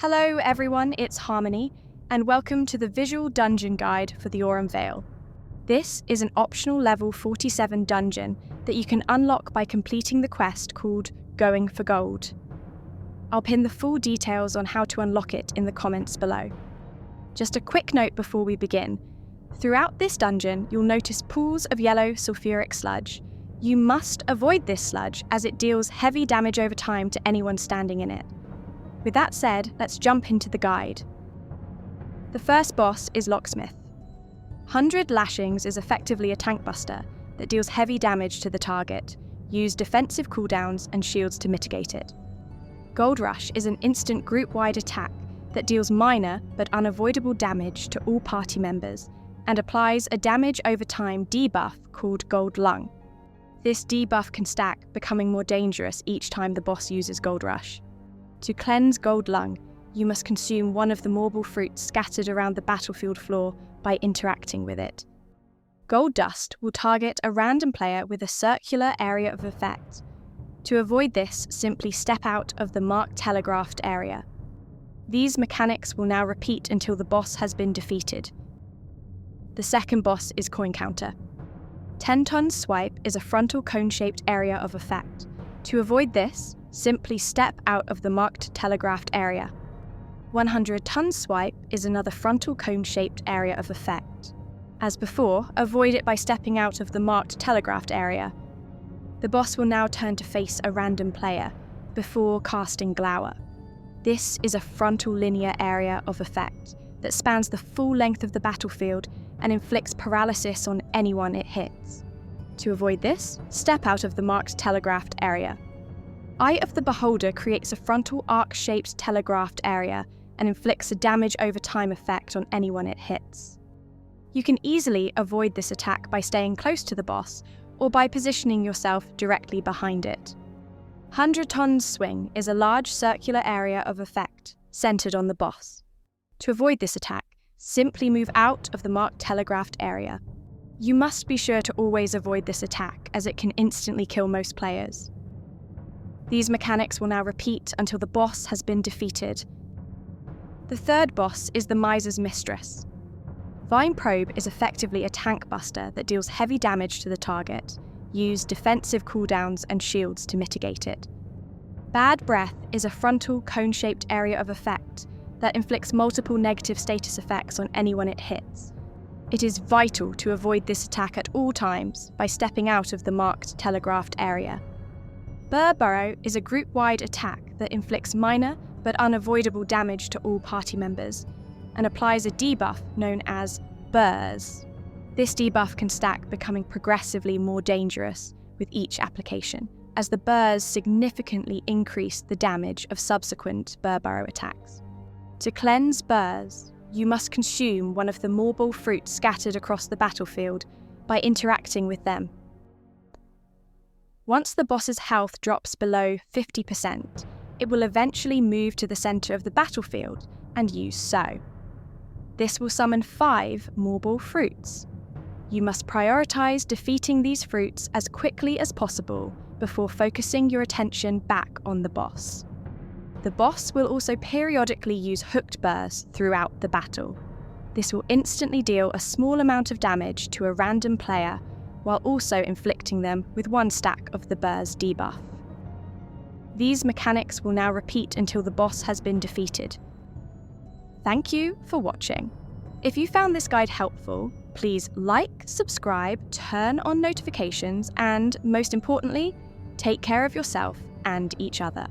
Hello everyone, it's Harmony, and welcome to the visual dungeon guide for the Aurum Vale. This is an optional level 47 dungeon that you can unlock by completing the quest called Going for Gold. I'll pin the full details on how to unlock it in the comments below. Just a quick note before we begin. Throughout this dungeon, you'll notice pools of yellow sulfuric sludge. You must avoid this sludge as it deals heavy damage over time to anyone standing in it. With that said, let's jump into the guide. The first boss is Locksmith. 100 Lashings is effectively a tank buster that deals heavy damage to the target. Use defensive cooldowns and shields to mitigate it. Gold Rush is an instant group-wide attack that deals minor but unavoidable damage to all party members and applies a damage over time debuff called Gold Lung. This debuff can stack, becoming more dangerous each time the boss uses Gold Rush. To cleanse Gold Lung, you must consume one of the marble fruits scattered around the battlefield floor by interacting with it. Gold Dust will target a random player with a circular area of effect. To avoid this, simply step out of the marked telegraphed area. These mechanics will now repeat until the boss has been defeated. The second boss is Coincounter. 10-ton Swipe is a frontal cone-shaped area of effect. To avoid this, simply step out of the marked telegraphed area. 100-ton Swipe is another frontal cone-shaped area of effect. As before, avoid it by stepping out of the marked telegraphed area. The boss will now turn to face a random player, before casting Glower. This is a frontal linear area of effect that spans the full length of the battlefield and inflicts paralysis on anyone it hits. To avoid this, step out of the marked telegraphed area. Eye of the Beholder creates a frontal arc-shaped telegraphed area and inflicts a damage over time effect on anyone it hits. You can easily avoid this attack by staying close to the boss or by positioning yourself directly behind it. 100-ton Swing is a large circular area of effect centered on the boss. To avoid this attack, simply move out of the marked telegraphed area. You must be sure to always avoid this attack as it can instantly kill most players. These mechanics will now repeat until the boss has been defeated. The third boss is the Miser's Mistress. Vine Probe is effectively a tank buster that deals heavy damage to the target. Use defensive cooldowns and shields to mitigate it. Bad Breath is a frontal cone-shaped area of effect that inflicts multiple negative status effects on anyone it hits. It is vital to avoid this attack at all times by stepping out of the marked telegraphed area. Burrow is a group-wide attack that inflicts minor but unavoidable damage to all party members and applies a debuff known as Burrs. This debuff can stack, becoming progressively more dangerous with each application, as the Burrs significantly increase the damage of subsequent Burrow attacks. To cleanse Burrs, you must consume one of the marble fruits scattered across the battlefield by interacting with them. Once the boss's health drops below 50%, it will eventually move to the center of the battlefield and use Sow. This will summon 5 marble fruits. You must prioritize defeating these fruits as quickly as possible before focusing your attention back on the boss. The boss will also periodically use hooked burrs throughout the battle. This will instantly deal a small amount of damage to a random player while also inflicting them with 1 stack of the Burrs debuff. These mechanics will now repeat until the boss has been defeated. Thank you for watching. If you found this guide helpful, please like, subscribe, turn on notifications, and most importantly, take care of yourself and each other.